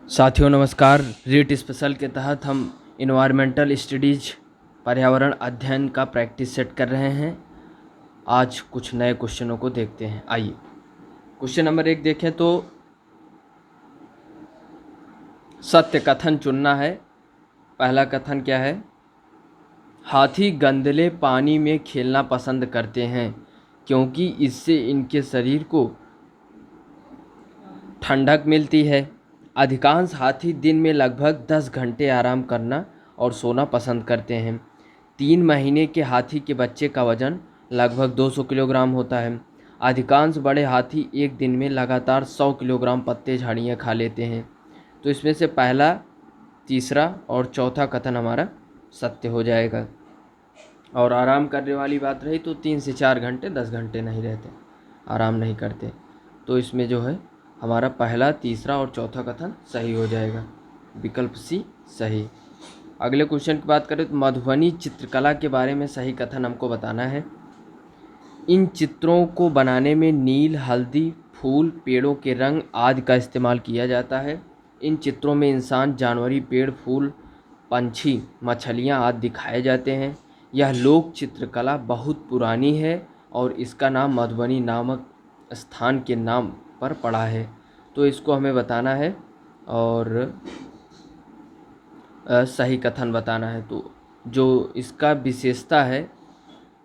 साथियों नमस्कार। रीट स्पेशल के तहत हम इन्वायरमेंटल स्टडीज पर्यावरण अध्ययन का प्रैक्टिस सेट कर रहे हैं। आज कुछ नए क्वेश्चनों को देखते हैं। आइए क्वेश्चन नंबर 1 देखें तो सत्य कथन चुनना है। पहला कथन क्या है? हाथी गंदले पानी में खेलना पसंद करते हैं क्योंकि इससे इनके शरीर को ठंडक मिलती है। अधिकांश हाथी दिन में लगभग 10 घंटे आराम करना और सोना पसंद करते हैं। 3 महीने के हाथी के बच्चे का वजन लगभग 200 किलोग्राम होता है। अधिकांश बड़े हाथी एक दिन में लगातार 100 किलोग्राम पत्ते झाड़ियाँ खा लेते हैं। तो इसमें से पहला, तीसरा और चौथा कथन हमारा सत्य हो जाएगा। और आराम करने वाली बात रही तो 3 से 4 घंटे, 10 घंटे नहीं रहते, आराम नहीं करते। तो इसमें जो है हमारा पहला, तीसरा और चौथा कथन सही हो जाएगा। विकल्प सी सही। अगले क्वेश्चन की बात करें तो मधुबनी चित्रकला के बारे में सही कथन हमको बताना है। इन चित्रों को बनाने में नील, हल्दी, फूल, पेड़ों के रंग आदि का इस्तेमाल किया जाता है। इन चित्रों में इंसान, जानवरी, पेड़, फूल, पंछी, मछलियाँ आदि दिखाए जाते हैं। यह लोक चित्रकला बहुत पुरानी है और इसका नाम मधुबनी नामक स्थान के नाम पर पड़ा है। तो इसको हमें बताना है और सही कथन बताना है। तो जो इसका विशेषता है,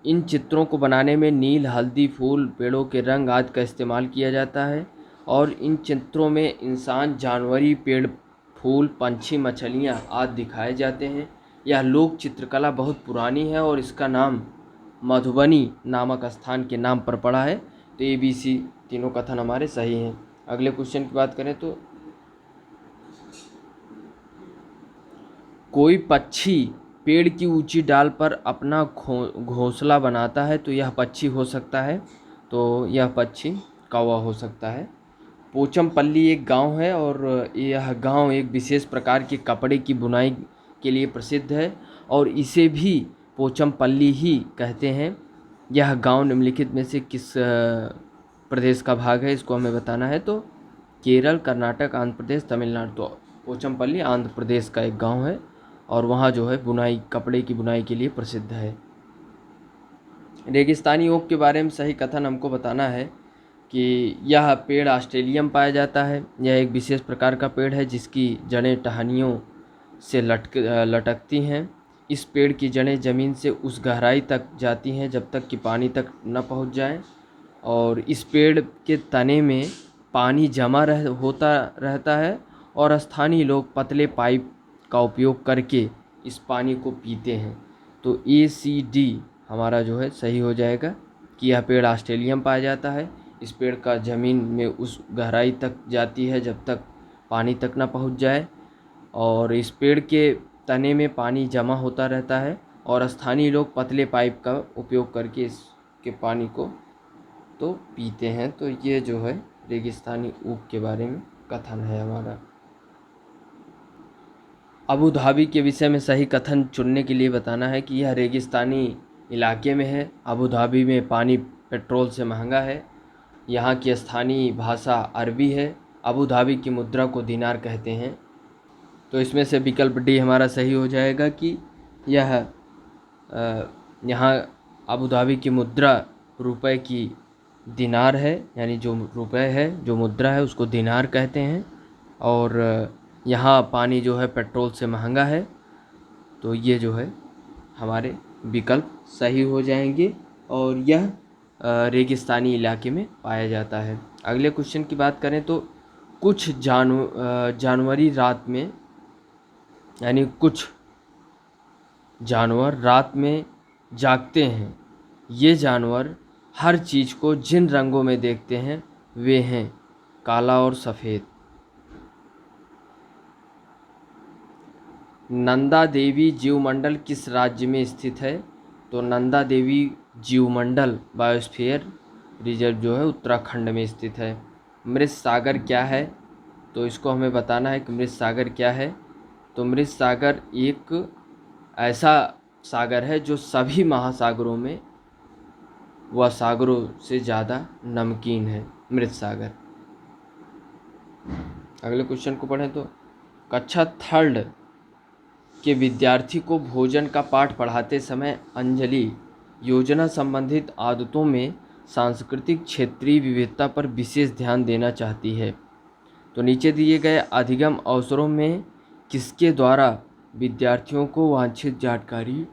इन चित्रों को बनाने में नील, हल्दी, फूल, पेड़ों के रंग आदि का इस्तेमाल किया जाता है और इन चित्रों में इंसान, जानवरी, पेड़, फूल, पंछी, मछलियाँ आदि दिखाए जाते हैं। यह लोक चित्रकला बहुत पुरानी है और इसका नाम मधुबनी नामक स्थान के नाम पर पड़ा है। तो ए बी सी तीनों कथन हमारे सही हैं। अगले क्वेश्चन की बात करें तो कोई पक्षी पेड़ की ऊंची डाल पर अपना घोंसला बनाता है तो यह पक्षी हो सकता है। तो यह पक्षी कौवा हो सकता है। पोचमपल्ली एक गांव है और यह गांव एक विशेष प्रकार के कपड़े की बुनाई के लिए प्रसिद्ध है और इसे भी पोचमपल्ली ही कहते हैं। यह गांव निम्नलिखित में से किस प्रदेश का भाग है, इसको हमें बताना है। तो केरल, कर्नाटक, आंध्र प्रदेश, तमिलनाडु। तो पोचमपल्ली आंध्र प्रदेश का एक गांव है और वहाँ जो है बुनाई, कपड़े की बुनाई के लिए प्रसिद्ध है। रेगिस्तानी ओक के बारे में सही कथन हमको बताना है कि यह पेड़ ऑस्ट्रेलिया में पाया जाता है। यह एक विशेष प्रकार का पेड़ है जिसकी जड़ें टहनियों से लटकती हैं। इस पेड़ की जड़ें ज़मीन से उस गहराई तक जाती हैं जब तक कि पानी तक न पहुंच जाए और इस पेड़ के तने में पानी जमा होता रहता है और स्थानीय लोग पतले पाइप का उपयोग करके इस पानी को पीते हैं। तो ACD हमारा जो है सही हो जाएगा कि यह पेड़ ऑस्ट्रेलिया में पाया जाता है। इस पेड़ का ज़मीन में उस गहराई तक जाती है जब तक पानी तक ना पहुंच जाए और इस पेड़ के तने में पानी जमा होता रहता है और स्थानीय लोग पतले पाइप का उपयोग करके इसके पानी को तो पीते हैं। तो ये जो है रेगिस्तानी ऊख के बारे में कथन है हमारा। अबू धाबी के विषय में सही कथन चुनने के लिए बताना है कि यह रेगिस्तानी इलाके में है। अबू धाबी में पानी पेट्रोल से महंगा है। यहाँ की स्थानीय भाषा अरबी है। अबू धाबी की मुद्रा को दिनार कहते हैं। तो इसमें से विकल्प डी हमारा सही हो जाएगा कि यह यहाँ अबू धाबी की मुद्रा रुपए की दिनार है, यानी जो रुपए है, जो मुद्रा है उसको दिनार कहते हैं और यहाँ पानी जो है पेट्रोल से महंगा है। तो ये जो है हमारे विकल्प सही हो जाएंगे और यह रेगिस्तानी इलाके में पाया जाता है। अगले क्वेश्चन की बात करें तो कुछ जानवरी रात में, यानी कुछ जानवर रात में जागते हैं। ये जानवर हर चीज़ को जिन रंगों में देखते हैं वे हैं काला और सफ़ेद। नंदा देवी जीवमंडल किस राज्य में स्थित है? तो नंदा देवी जीवमंडल बायोस्फीयर रिजर्व जो है उत्तराखंड में स्थित है। मृत सागर क्या है? तो इसको हमें बताना है कि मृत सागर क्या है। तो मृत सागर एक ऐसा सागर है जो सभी महासागरों में वह सागरों से ज़्यादा नमकीन है, मृत सागर। अगले क्वेश्चन को पढ़ें तो कक्षा थर्ड के विद्यार्थी को भोजन का पाठ पढ़ाते समय अंजलि योजना संबंधित आदतों में सांस्कृतिक क्षेत्रीय विविधता पर विशेष ध्यान देना चाहती है। तो नीचे दिए गए अधिगम अवसरों में किसके द्वारा विद्यार्थियों को वांछित जानकारी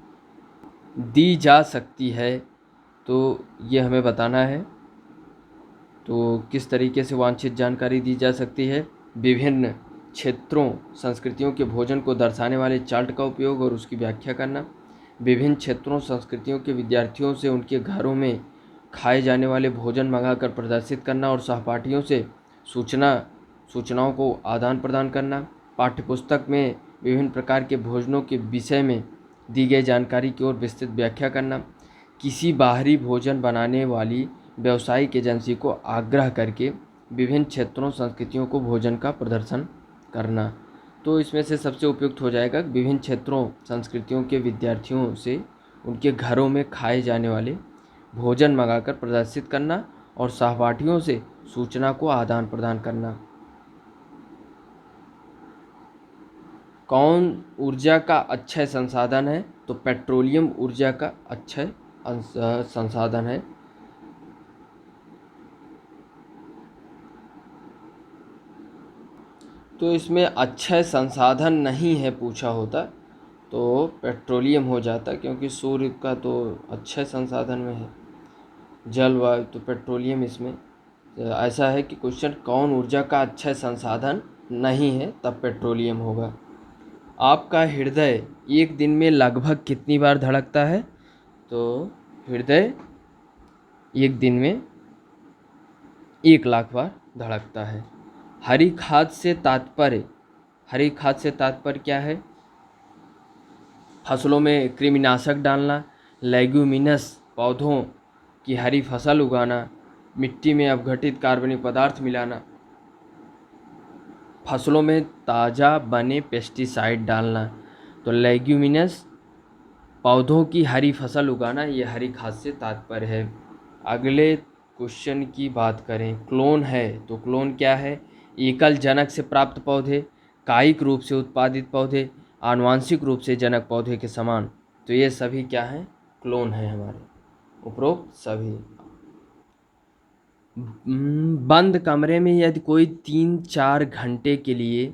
दी जा सकती है, तो ये हमें बताना है। तो किस तरीके से वांछित जानकारी दी जा सकती है? विभिन्न क्षेत्रों संस्कृतियों के भोजन को दर्शाने वाले चार्ट का उपयोग और उसकी व्याख्या करना, विभिन्न क्षेत्रों संस्कृतियों के विद्यार्थियों से उनके घरों में खाए जाने वाले भोजन मंगाकर प्रदर्शित करना और सहपाठियों से सूचनाओं को आदान प्रदान करना, पाठ्यपुस्तक में विभिन्न प्रकार के भोजनों के विषय में दी गई जानकारी की ओर विस्तृत व्याख्या करना, किसी बाहरी भोजन बनाने वाली व्यावसायिक एजेंसी को आग्रह करके विभिन्न क्षेत्रों संस्कृतियों को भोजन का प्रदर्शन करना। तो इसमें से सबसे उपयुक्त हो जाएगा विभिन्न क्षेत्रों संस्कृतियों के विद्यार्थियों से उनके घरों में खाए जाने वाले भोजन मंगाकर प्रदर्शित करना और सहपाठियों से सूचना को आदान प्रदान करना। कौन ऊर्जा का अक्षय संसाधन है? तो पेट्रोलियम ऊर्जा का अक्षय संसाधन है। तो इसमें अक्षय संसाधन नहीं है पूछा होता तो पेट्रोलियम हो जाता, क्योंकि सूर्य का तो अक्षय संसाधन में है, जल वायु, तो पेट्रोलियम इसमें ऐसा है कि क्वेश्चन कौन ऊर्जा का अक्षय संसाधन नहीं है, तब पेट्रोलियम होगा। आपका हृदय एक दिन में लगभग कितनी बार धड़कता है? तो हृदय एक दिन में 1,00,000 बार धड़कता है। हरी खाद से तात्पर्य क्या है? फसलों में कृमिनाशक डालना, लेग्यूमिनस पौधों की हरी फसल उगाना, मिट्टी में अपघटित कार्बनिक पदार्थ मिलाना, फसलों में ताज़ा बने पेस्टिसाइड डालना। तो लेग्यूमिनस पौधों की हरी फसल उगाना, ये हरी खाद से तात्पर्य है। अगले क्वेश्चन की बात करें, क्लोन है तो क्लोन क्या है? एकल जनक से प्राप्त पौधे, कायिक रूप से उत्पादित पौधे, आनुवांशिक रूप से जनक पौधे के समान। तो ये सभी क्या हैं? क्लोन हैं हमारे, उपरोक्त सभी। बंद कमरे में यदि कोई 3-4 घंटे के लिए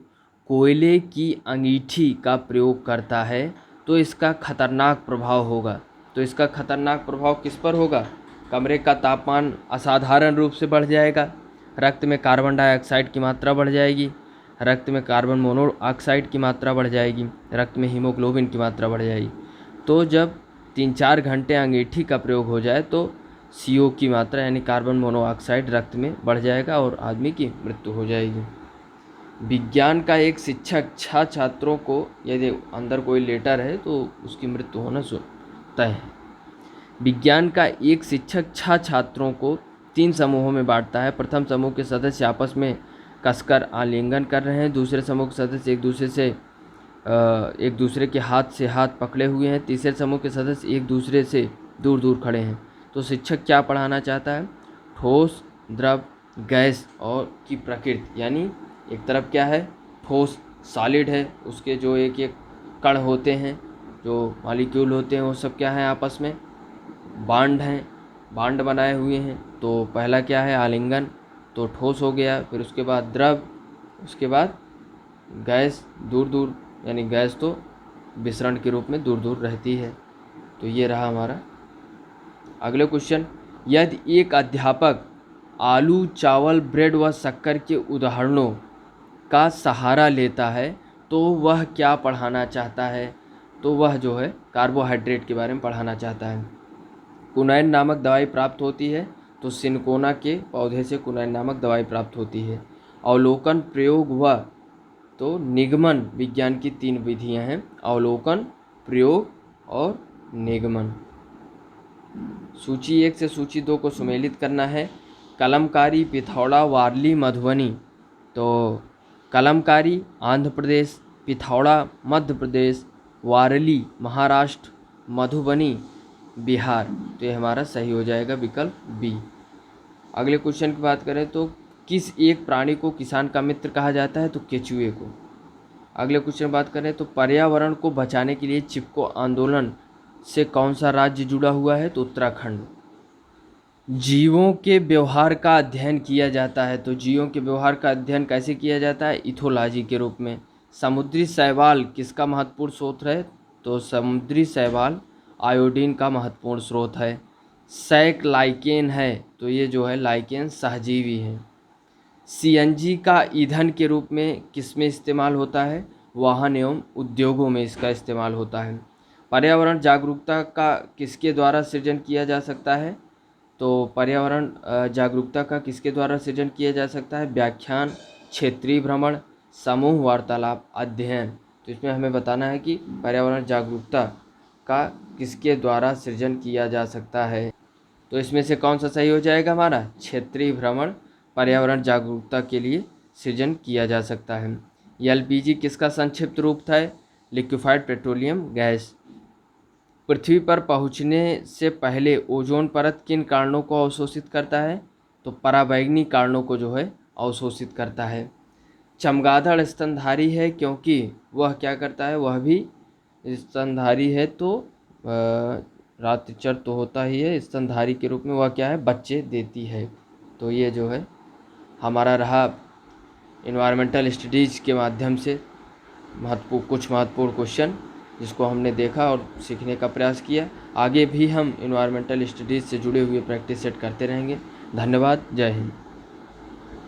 कोयले की अंगीठी का प्रयोग करता है तो इसका खतरनाक प्रभाव होगा। तो इसका खतरनाक प्रभाव किस पर होगा? कमरे का तापमान असाधारण रूप से बढ़ जाएगा, रक्त में कार्बन डाइऑक्साइड की मात्रा बढ़ जाएगी, रक्त में कार्बन मोनोऑक्साइड की मात्रा बढ़ जाएगी, रक्त में हीमोग्लोबिन की मात्रा बढ़ जाएगी। तो जब 3-4 घंटे अंगीठी का प्रयोग हो जाए तो CO की मात्रा यानी कार्बन मोनोऑक्साइड रक्त में बढ़ जाएगा और आदमी की मृत्यु हो जाएगी। विज्ञान का एक शिक्षक 6 छात्रों को, यदि अंदर कोई लेटर है तो उसकी मृत्यु होना तय है। विज्ञान का एक शिक्षक 6 छात्रों को 3 समूहों में बांटता है। प्रथम समूह के सदस्य आपस में कसकर आलिंगन कर रहे हैं, दूसरे समूह के सदस्य एक दूसरे के हाथ से हाथ पकड़े हुए हैं, तीसरे समूह के सदस्य एक दूसरे से दूर दूर खड़े हैं। तो शिक्षक क्या पढ़ाना चाहता है? ठोस, द्रव, गैस और की प्रकृति। यानी एक तरफ क्या है? ठोस सॉलिड है, उसके जो एक एक कण होते हैं, जो मॉलिक्यूल होते हैं, वो सब क्या है? आपस में बांड हैं, बांड बनाए हुए हैं। तो पहला क्या है? आलिंगन, तो ठोस हो गया। फिर उसके बाद द्रव, उसके बाद गैस, दूर दूर, यानी गैस तो विसरण के रूप में दूर दूर रहती है। तो ये रहा हमारा। अगले क्वेश्चन, यदि एक अध्यापक आलू, चावल, ब्रेड व शक्कर के उदाहरणों का सहारा लेता है तो वह क्या पढ़ाना चाहता है? तो वह जो है कार्बोहाइड्रेट के बारे में पढ़ाना चाहता है। कुनैन नामक दवाई प्राप्त होती है, तो सिनकोना के पौधे से कुनैन नामक दवाई प्राप्त होती है। अवलोकन, प्रयोग व तो निगमन विज्ञान की 3 विधियां हैं, अवलोकन, प्रयोग और निगमन। सूची 1 से सूची 2 को सुमेलित करना है। कलमकारी, पिथौरा, वारली, मधुबनी। तो कलमकारी आंध्र प्रदेश, पिथौरा मध्य प्रदेश, वारली महाराष्ट्र, मधुबनी बिहार। तो ये हमारा सही हो जाएगा विकल्प बी। अगले क्वेश्चन की बात करें तो किस एक प्राणी को किसान का मित्र कहा जाता है? तो केचुए को। अगले क्वेश्चन बात करें तो पर्यावरण को बचाने के लिए चिपको आंदोलन से कौन सा राज्य जुड़ा हुआ है, तो उत्तराखंड। जीवों के व्यवहार का अध्ययन किया जाता है, तो जीवों के व्यवहार का अध्ययन कैसे किया जाता है, इथोलॉजी के रूप में। समुद्री शैवाल किसका महत्वपूर्ण स्रोत है, तो समुद्री शैवाल आयोडीन का महत्वपूर्ण स्रोत है। सैक लाइकेन है, तो ये जो है लाइकेन सहजीवी है। सीएनजी का ईंधन के रूप में किसमें इस्तेमाल होता है, वाहन एवं उद्योगों में इसका इस्तेमाल होता है। पर्यावरण जागरूकता का किसके द्वारा सृजन किया जा सकता है, तो पर्यावरण जागरूकता का किसके द्वारा सृजन किया जा सकता है, व्याख्यान, क्षेत्रीय भ्रमण, समूह वार्तालाप, अध्ययन। तो इसमें हमें बताना है कि पर्यावरण जागरूकता का किसके द्वारा सृजन किया जा सकता है। तो इसमें से कौन सा सही हो जाएगा हमारा, क्षेत्रीय भ्रमण पर्यावरण जागरूकता के लिए सृजन किया जा सकता है। एलपीजी किसका संक्षिप्त रूप था, लिक्विफाइड पेट्रोलियम गैस। पृथ्वी पर पहुंचने से पहले ओजोन परत किन कारणों को अवशोषित करता है, तो पराबैंगनी कारणों को जो है अवशोषित करता है। चमगादड़ स्तनधारी है क्योंकि वह क्या करता है, वह भी स्तनधारी है, तो रात्रिचर तो होता ही है, स्तनधारी के रूप में वह क्या है, बच्चे देती है। तो ये जो है हमारा रहा इन्वायरमेंटल स्टडीज़ के माध्यम से कुछ महत्वपूर्ण क्वेश्चन जिसको हमने देखा और सीखने का प्रयास किया। आगे भी हम इन्वायरमेंटल स्टडीज़ से जुड़े हुए प्रैक्टिस सेट करते रहेंगे। धन्यवाद। जय हिंद।